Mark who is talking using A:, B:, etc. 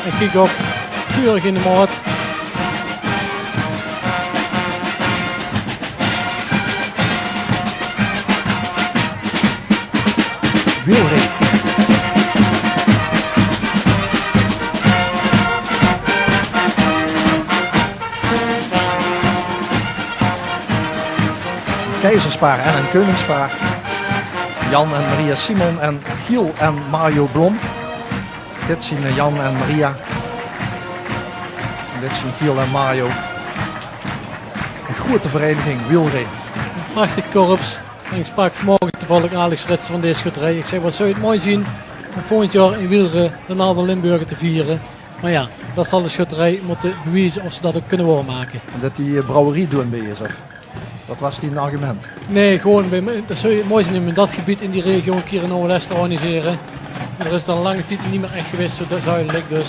A: En kijk ook, keurig in de maat.
B: Wielren. Keizerspaar en een koningspaar. Jan en Maria Simon en Giel en Mario Blom. Dit zien Jan en Maria. En dit zien Giel en Mario. Een grote vereniging wielren.
A: Een prachtig korps. En ik sprak vanmorgen toevallig Alex Ritsen van deze schutterij. Ik zei, wat zou je het mooi zien om volgend jaar in wielren de Naald Limburger te vieren. Maar ja, dat zal de schutterij moeten bewijzen of ze dat ook kunnen waarmaken.
B: En dat die brouwerie doen bij is, of wat was die een argument?
A: Nee, gewoon, dat zou je het mooi zijn om in dat gebied, in die regio, een keer een OLS te organiseren. Er is dan lange tijd niet meer echt geweest, zo duidelijk. Dus